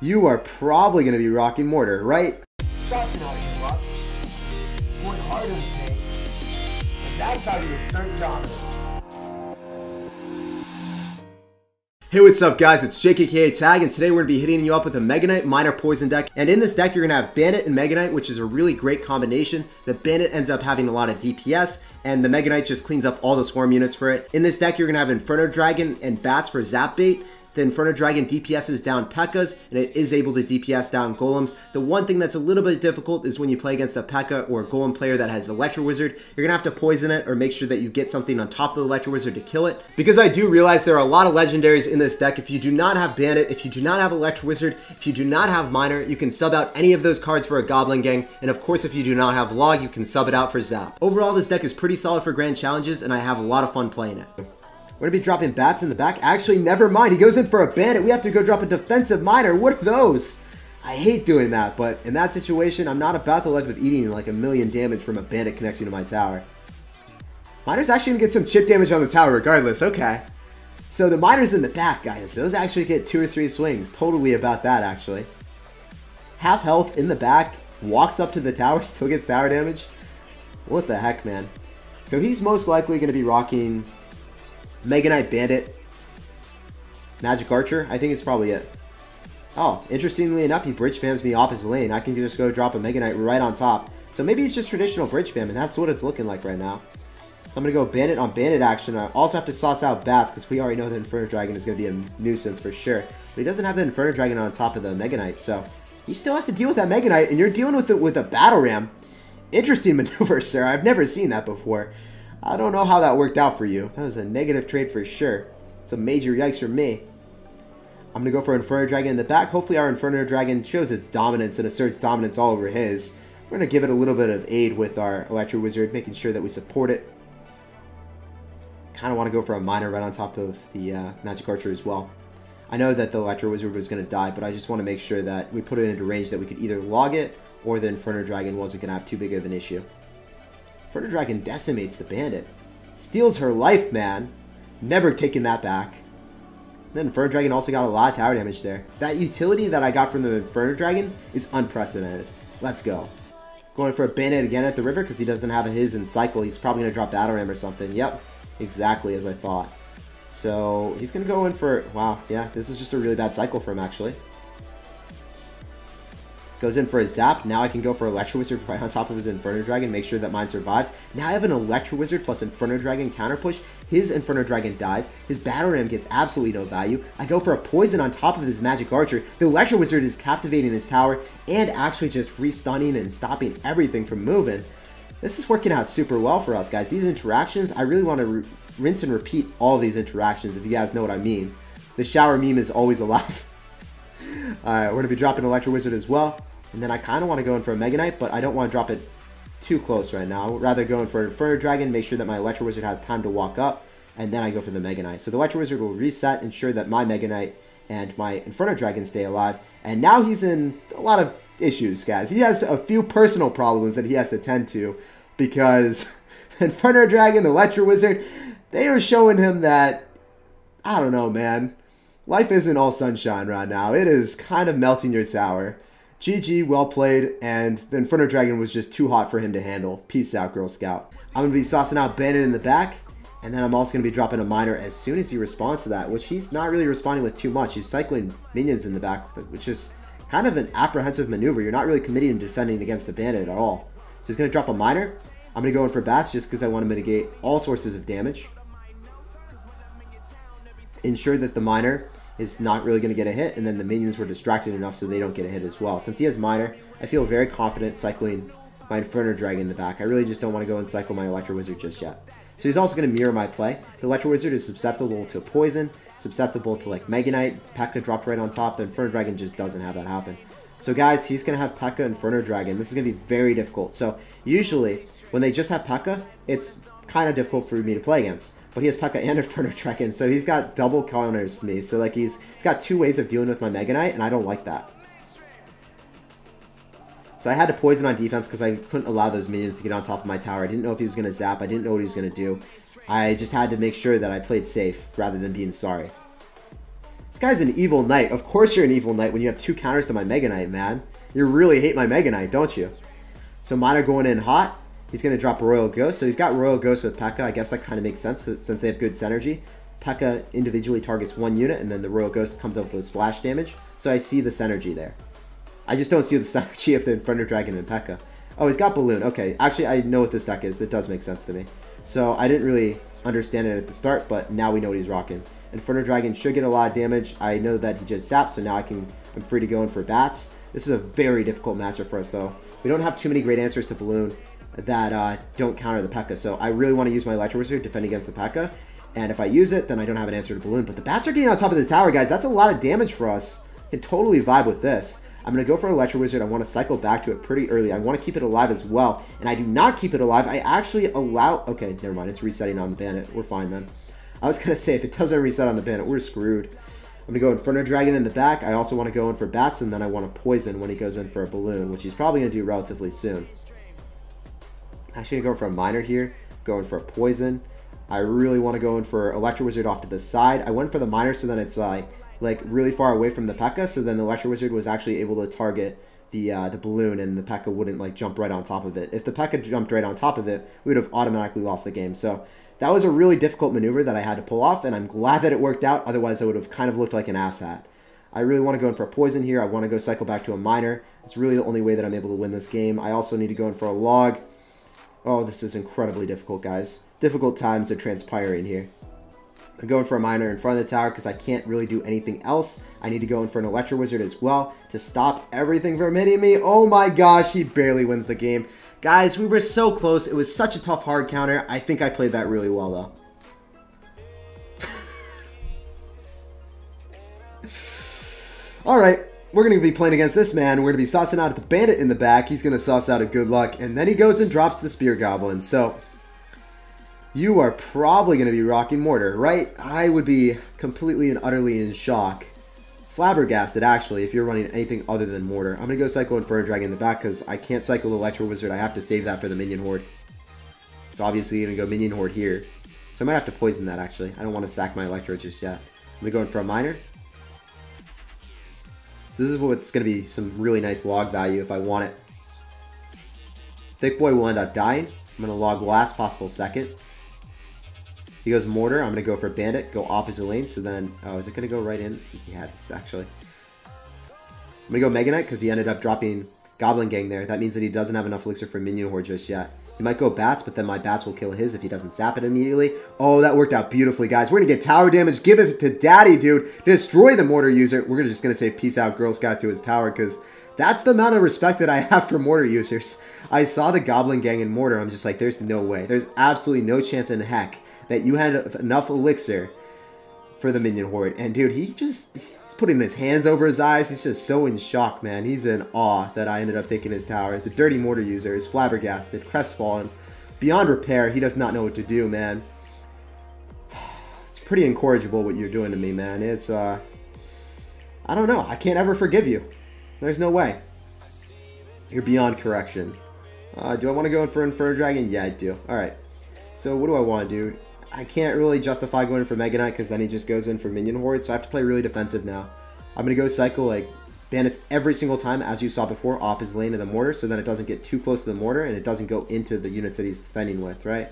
You are probably going to be rocking Mortar, right? Saucing how you rock. Going hard in the paint. And that's how you assert dominance. Hey, what's up guys, it's SirTagCR, and today we're going to be hitting you up with a Mega Knight Miner Poison deck. And in this deck you're going to have Bandit and Mega Knight, which is a really great combination. The Bandit ends up having a lot of DPS, and the Mega Knight just cleans up all the swarm units for it. In this deck you're going to have Inferno Dragon and Bats for zap bait. The Inferno Dragon DPSs down Pekkas, and it is able to DPS down Golems. The one thing that's a little bit difficult is when you play against a Pekka or a Golem player that has Electro Wizard, you're going to have to poison it or make sure that you get something on top of the Electro Wizard to kill it. Because I do realize there are a lot of legendaries in this deck. If you do not have Bandit, if you do not have Electro Wizard, if you do not have Miner, you can sub out any of those cards for a Goblin Gang. And of course, if you do not have Log, you can sub it out for Zap. Overall, this deck is pretty solid for grand challenges, and I have a lot of fun playing it. We're going to be dropping Bats in the back. Actually, never mind. He goes in for a Bandit. We have to go drop a defensive Miner. What are those? I hate doing that, but in that situation, I'm not about the life of eating like a million damage from a Bandit connecting to my tower. Miner's actually going to get some chip damage on the tower regardless. Okay. So the Miner's in the back, guys. Those actually get 2 or 3 swings. Totally about that, actually. Half health in the back. Walks up to the tower. Still gets tower damage. What the heck, man. So he's most likely going to be rocking Mega Knight Bandit, Magic Archer. I think it's probably it. Oh, interestingly enough, he bridge spams me opposite lane. I can just go drop a Mega Knight right on top. So maybe it's just traditional bridge spam, and that's what it's looking like right now. So I'm going to go Bandit on Bandit action. I also have to sauce out Bats because we already know the Inferno Dragon is going to be a nuisance for sure. But he doesn't have the Inferno Dragon on top of the Mega Knight, so he still has to deal with that Mega Knight, and you're dealing with it with a Battle Ram. Interesting maneuver, sir. I've never seen that before. I don't know how that worked out for you. That was a negative trade for sure. It's a major yikes for me. I'm going to go for Inferno Dragon in the back. Hopefully our Inferno Dragon shows its dominance and asserts dominance all over his. We're going to give it a little bit of aid with our Electro Wizard, making sure that we support it. Kind of want to go for a Miner right on top of the Magic Archer as well. I know that the Electro Wizard was going to die, but I just want to make sure that we put it into range that we could either log it or the Inferno Dragon wasn't going to have too big of an issue. Inferno Dragon decimates the Bandit. Steals her life, man. Never taking that back. Then Inferno Dragon also got a lot of tower damage there. That utility that I got from the Inferno Dragon is unprecedented. Let's go. Going for a Bandit again at the river because he doesn't have his in cycle. He's probably going to drop Battle Ram or something. Yep, exactly as I thought. So he's going to go in for... Wow, yeah, this is just a really bad cycle for him, actually. Goes in for a Zap. Now I can go for Electro Wizard right on top of his Inferno Dragon, make sure that mine survives. Now I have an Electro Wizard plus Inferno Dragon counter push. His Inferno Dragon dies. His Battle Ram gets absolutely no value. I go for a Poison on top of his Magic Archer. The Electro Wizard is captivating his tower and actually just restunning and stopping everything from moving. This is working out super well for us, guys. These interactions, I really want to rinse and repeat all of these interactions, if you guys know what I mean. The shower meme is always alive. Alright, we're going to be dropping Electro Wizard as well. And then I kind of want to go in for a Mega Knight, but I don't want to drop it too close right now. I would rather go in for Inferno Dragon, make sure that my Electro Wizard has time to walk up, and then I go for the Mega Knight. So the Electro Wizard will reset, ensure that my Mega Knight and my Inferno Dragon stay alive. And now he's in a lot of issues, guys. He has a few personal problems that he has to tend to, because Inferno Dragon, the Electro Wizard, they are showing him that, I don't know, man. Life isn't all sunshine right now. It is kind of melting your tower. GG, well played, and the Inferno Dragon was just too hot for him to handle. Peace out, Girl Scout. I'm going to be saucing out Bandit in the back, and then I'm also going to be dropping a Miner as soon as he responds to that, which he's not really responding with too much. He's cycling minions in the back, which is kind of an apprehensive maneuver. You're not really committing and defending against the Bandit at all. So he's going to drop a Miner. I'm going to go in for Bats just because I want to mitigate all sources of damage. Ensure that the Miner is not really going to get a hit, and then the minions were distracted enough so they don't get a hit as well. Since he has Miner, I feel very confident cycling my Inferno Dragon in the back. I really just don't want to go and cycle my Electro Wizard just yet. So he's also going to mirror my play. The Electro Wizard is susceptible to Poison, susceptible to like Mega Knight. Pekka dropped right on top. The Inferno Dragon just doesn't have that happen. So guys, he's going to have Pekka, Inferno Dragon. This is going to be very difficult. So usually, when they just have Pekka, it's kind of difficult for me to play against. But he has Pekka and Inferno Dragon, so he's got double counters to me. So like he's got 2 ways of dealing with my Mega Knight, and I don't like that. So I had to poison on defense because I couldn't allow those minions to get on top of my tower. I didn't know if he was going to zap. I didn't know what he was going to do. I just had to make sure that I played safe rather than being sorry. This guy's an evil knight. Of course you're an evil knight when you have 2 counters to my Mega Knight, man. You really hate my Mega Knight, don't you? So Miner going in hot. He's going to drop a Royal Ghost. So he's got Royal Ghost with Pekka. I guess that kind of makes sense since they have good synergy. Pekka individually targets 1 unit, and then the Royal Ghost comes up with splash damage. So I see the synergy there. I just don't see the synergy of the Inferno Dragon and Pekka. Oh, he's got Balloon. Okay, actually, I know what this deck is. It does make sense to me. So I didn't really understand it at the start, but now we know what he's rocking. Inferno Dragon should get a lot of damage. I know that he just sapped, so now I'm free to go in for bats. This is a very difficult matchup for us, though. We don't have too many great answers to Balloon that don't counter the Pekka, so I really want to use my Electro Wizard to defend against the Pekka. And if I use it, then I don't have an answer to Balloon. But the bats are getting on top of the tower, guys. That's a lot of damage for us. I can totally vibe with this. I'm going to go for Electro Wizard. I want to cycle back to it pretty early. I want to keep it alive as well. And I do not keep it alive. I actually allow... Okay, never mind. It's resetting on the Bandit. We're fine, man. I was going to say, if it doesn't reset on the Bandit, we're screwed. I'm going to go Inferno Dragon in the back. I also want to go in for bats, and then I want to poison when he goes in for a Balloon, which he's probably going to do relatively soon. I'm actually going to go for a Miner here. Going for a poison. I really want to go in for Electro Wizard off to the side. I went for the Miner so then it's like really far away from the Pekka, so then the Electro Wizard was actually able to target the Balloon, and the Pekka wouldn't like jump right on top of it. If the Pekka jumped right on top of it, we would have automatically lost the game. So that was a really difficult maneuver that I had to pull off, and I'm glad that it worked out. Otherwise, I would have kind of looked like an asshat. I really want to go in for a poison here. I want to go cycle back to a Miner. It's really the only way that I'm able to win this game. I also need to go in for a log. Oh, this is incredibly difficult, guys. Difficult times are transpiring here. I'm going for a Miner in front of the tower because I can't really do anything else. I need to go in for an Electro Wizard as well to stop everything from hitting me. Oh my gosh, he barely wins the game. Guys, we were so close. It was such a tough hard counter. I think I played that really well, though. Alright, we're going to be playing against this man. We're going to be saucing out at the Bandit in the back. He's going to sauce out a good luck, and then he goes and drops the Spear Goblin. So, you are probably going to be rocking Mortar, right? I would be completely and utterly in shock. Flabbergasted, actually, if you're running anything other than Mortar. I'm going to go cycle Inferno Dragon in the back because I can't cycle Electro Wizard. I have to save that for the Minion Horde. So obviously going to go Minion Horde here. So I might have to poison that, actually. I don't want to sack my Electro just yet. I'm going to go in for a Miner. So this is what's going to be some really nice log value if I want it. Thick Boy will end up dying. I'm going to log last possible second. He goes Mortar. I'm going to go for Bandit. Go opposite lane. So then... Oh, is it going to go right in? Yeah, it's actually. I'm going to go Mega Knight because he ended up dropping Goblin Gang there. That means that he doesn't have enough Elixir for Minion Horde just yet. He might go Bats, but then my Bats will kill his if he doesn't zap it immediately. Oh, that worked out beautifully, guys. We're going to get tower damage. Give it to Daddy, dude. Destroy the Mortar user. We're just going to say peace out, Girl Scout, to his tower because that's the amount of respect that I have for Mortar users. I saw the Goblin Gang in Mortar. I'm just like, there's no way. There's absolutely no chance in heck that you had enough Elixir for the Minion Horde. And dude, he's putting his hands over his eyes. He's just so in shock, man. He's in awe that I ended up taking his tower. The dirty Mortar user is flabbergasted, crestfallen, beyond repair. He does not know what to do, man. It's pretty incorrigible what you're doing to me, man. It's, I don't know. I can't ever forgive you. There's no way. You're beyond correction. Do I want to go in for Inferno Dragon? Yeah, I do. Alright. So what do I want to do? I can't really justify going for Mega Knight because then he just goes in for Minion Horde, so I have to play really defensive now. I'm going to go cycle like Bandits every single time, as you saw before, off his lane of the Mortar, so then it doesn't get too close to the Mortar and it doesn't go into the units that he's defending with, right?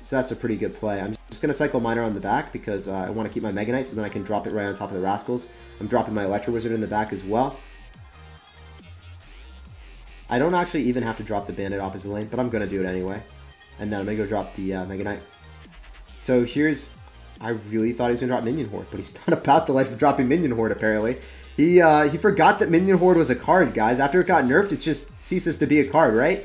So that's a pretty good play. I'm just going to cycle Miner on the back because I want to keep my Mega Knight so then I can drop it right on top of the Rascals. I'm dropping my Electro Wizard in the back as well. I don't actually even have to drop the Bandit opposite lane, but I'm going to do it anyway. And then I'm going to go drop the Mega Knight. So here's... I really thought he was going to drop Minion Horde, but he's not about the life of dropping Minion Horde, apparently. He forgot that Minion Horde was a card, guys. After it got nerfed, it just ceases to be a card, right?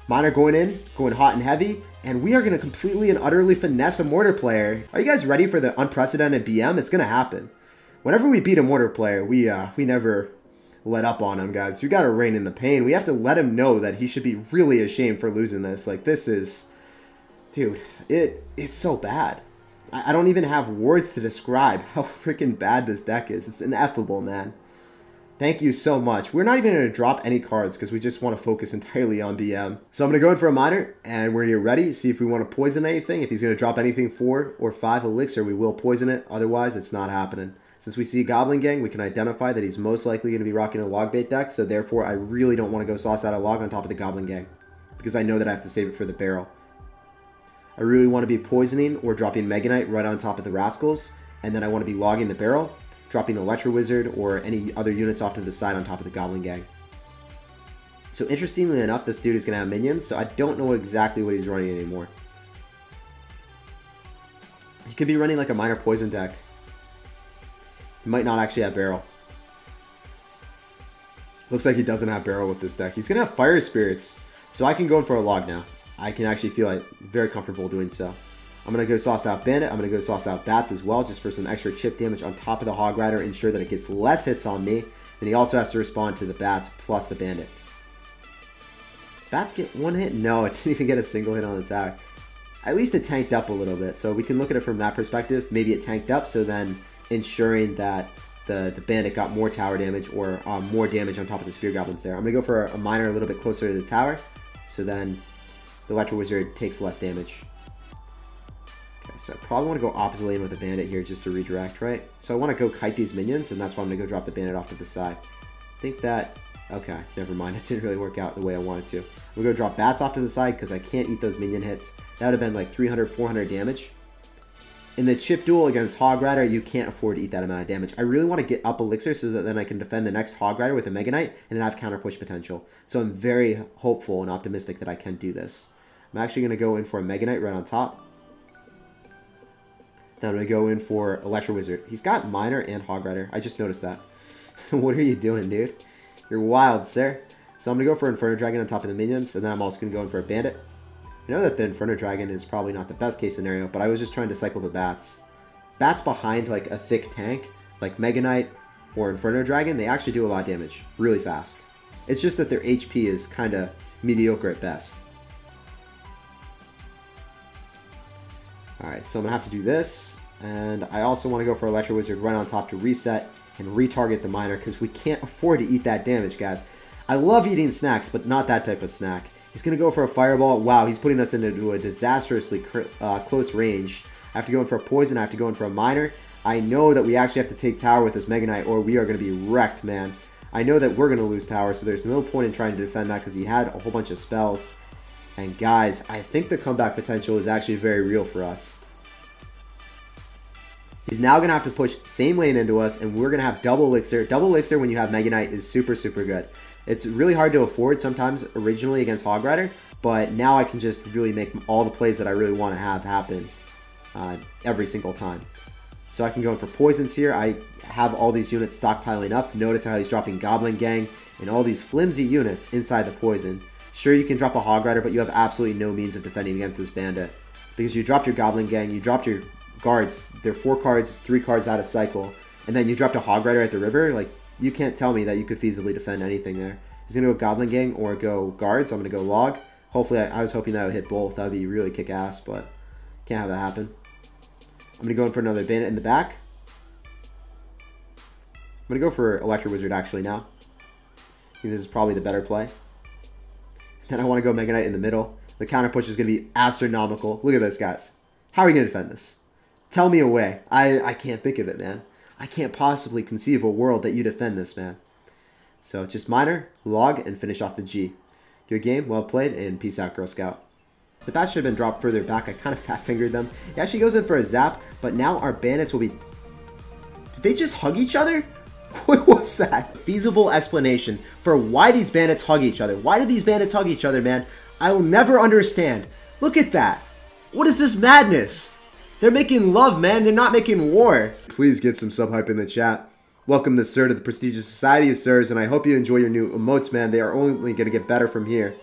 Miner going in, going hot and heavy, and we are going to completely and utterly finesse a Mortar player. Are you guys ready for the unprecedented BM? It's going to happen. Whenever we beat a Mortar player, we never let up on him, guys. You got to rein in the pain. We have to let him know that he should be really ashamed for losing this. Like, this is... Dude, it's so bad. I don't even have words to describe how freaking bad this deck is. It's ineffable, man. Thank you so much. We're not even going to drop any cards because we just want to focus entirely on BM. So I'm going to go in for a Miner, and we're here ready. See if we want to poison anything. If he's going to drop anything 4 or 5 Elixir, we will poison it. Otherwise, it's not happening. Since we see a goblin gang, we can identify that he's most likely going to be rocking a log bait deck, so therefore I really don't want to go sauce out a log on top of the goblin gang, because I know that I have to save it for the barrel. I really want to be poisoning or dropping Mega Knight right on top of the rascals, and then I want to be logging the barrel, dropping Electro Wizard or any other units off to the side on top of the goblin gang. So interestingly enough, this dude is going to have minions, so I don't know exactly what he's running anymore. He could be running like a minor poison deck. He might not actually have barrel. Looks like he doesn't have barrel with this deck. He's going to have fire spirits, so I can go in for a log now. I can actually feel like very comfortable doing so. I'm going to go sauce out bandit. I'm going to go sauce out bats as well, just for some extra chip damage on top of the hog rider, ensure that it gets less hits on me. Then he also has to respond to the bats plus the bandit. Bats get one hit? No, it didn't even get a single hit on the tower. At least it tanked up a little bit, so we can look at it from that perspective. Maybe it tanked up, so then ensuring that the bandit got more tower damage or more damage on top of the spear goblins there. I'm going to go for a miner a little bit closer to the tower, so then the electro wizard takes less damage. Okay, so I probably want to go opposite lane with the bandit here just to redirect, right? So I want to go kite these minions, and that's why I'm going to go drop the bandit off to the side. I think that... Okay, never mind. It didn't really work out the way I wanted to. I'm going to go drop bats off to the side because I can't eat those minion hits. That would have been like 300, 400 damage. In the chip duel against Hog Rider, you can't afford to eat that amount of damage. I really want to get up Elixir so that then I can defend the next Hog Rider with a Mega Knight and then have counter push potential. So I'm very hopeful and optimistic that I can do this. I'm actually going to go in for a Mega Knight right on top. Then I'm going to go in for Electro Wizard. He's got Miner and Hog Rider. I just noticed that. What are you doing, dude? You're wild, sir. So I'm going to go for Inferno Dragon on top of the minions, and then I'm also going to go in for a Bandit. I know that the Inferno Dragon is probably not the best case scenario, but I was just trying to cycle the bats. Bats behind like a thick tank, like Mega Knight or Inferno Dragon, they actually do a lot of damage really fast. It's just that their HP is kind of mediocre at best. Alright, so I'm going to have to do this, and I also want to go for Electro Wizard right on top to reset and retarget the miner, because we can't afford to eat that damage, guys. I love eating snacks, but not that type of snack. He's going to go for a fireball. Wow, he's putting us into a disastrously close range. I have to go in for a poison. I have to go in for a miner. I know that we actually have to take tower with this Mega Knight, or we are going to be wrecked, man. I know that we're going to lose tower, so there's no point in trying to defend that because he had a whole bunch of spells. And guys, I think the comeback potential is actually very real for us. He's now going to have to push same lane into us, and we're going to have double elixir. Double elixir when you have Mega Knight is super, super good. It's really hard to afford sometimes originally against Hog Rider, but now I can just really make all the plays that I really want to have happen every single time. So I can go in for poisons here. I have all these units stockpiling up. Notice how he's dropping Goblin Gang and all these flimsy units inside the poison. Sure, you can drop a Hog Rider, but you have absolutely no means of defending against this bandit. Because you dropped your Goblin Gang, you dropped your guards, they're 4 cards, 3 cards out of cycle, and then you dropped a Hog Rider at the river. Like, you can't tell me that you could feasibly defend anything there. He's going to go Goblin Gang or go guards, so I'm going to go log. Hopefully, I was hoping that would hit both. That would be really kick-ass, but can't have that happen. I'm going to go in for another bandit in the back. I'm going to go for Electro Wizard actually now. I think this is probably the better play. Then I want to go Mega Knight in the middle. The counter push is going to be astronomical. Look at this, guys. How are we going to defend this? Tell me a way. I can't think of it, man. I can't possibly conceive a world that you defend this, man. So just miner, log, and finish off the G. Good game, well played, and peace out, Girl Scout. The bat should have been dropped further back. I kind of fat-fingered them. He actually goes in for a zap, but now our bandits will be... Did they just hug each other? What was that? Feasible explanation for why these bandits hug each other. Why do these bandits hug each other, man? I will never understand. Look at that. What is this madness? They're making love, man. They're not making war. Please get some sub-hype in the chat. Welcome the Sir to the prestigious society of Sirs, and I hope you enjoy your new emotes, man. They are only going to get better from here.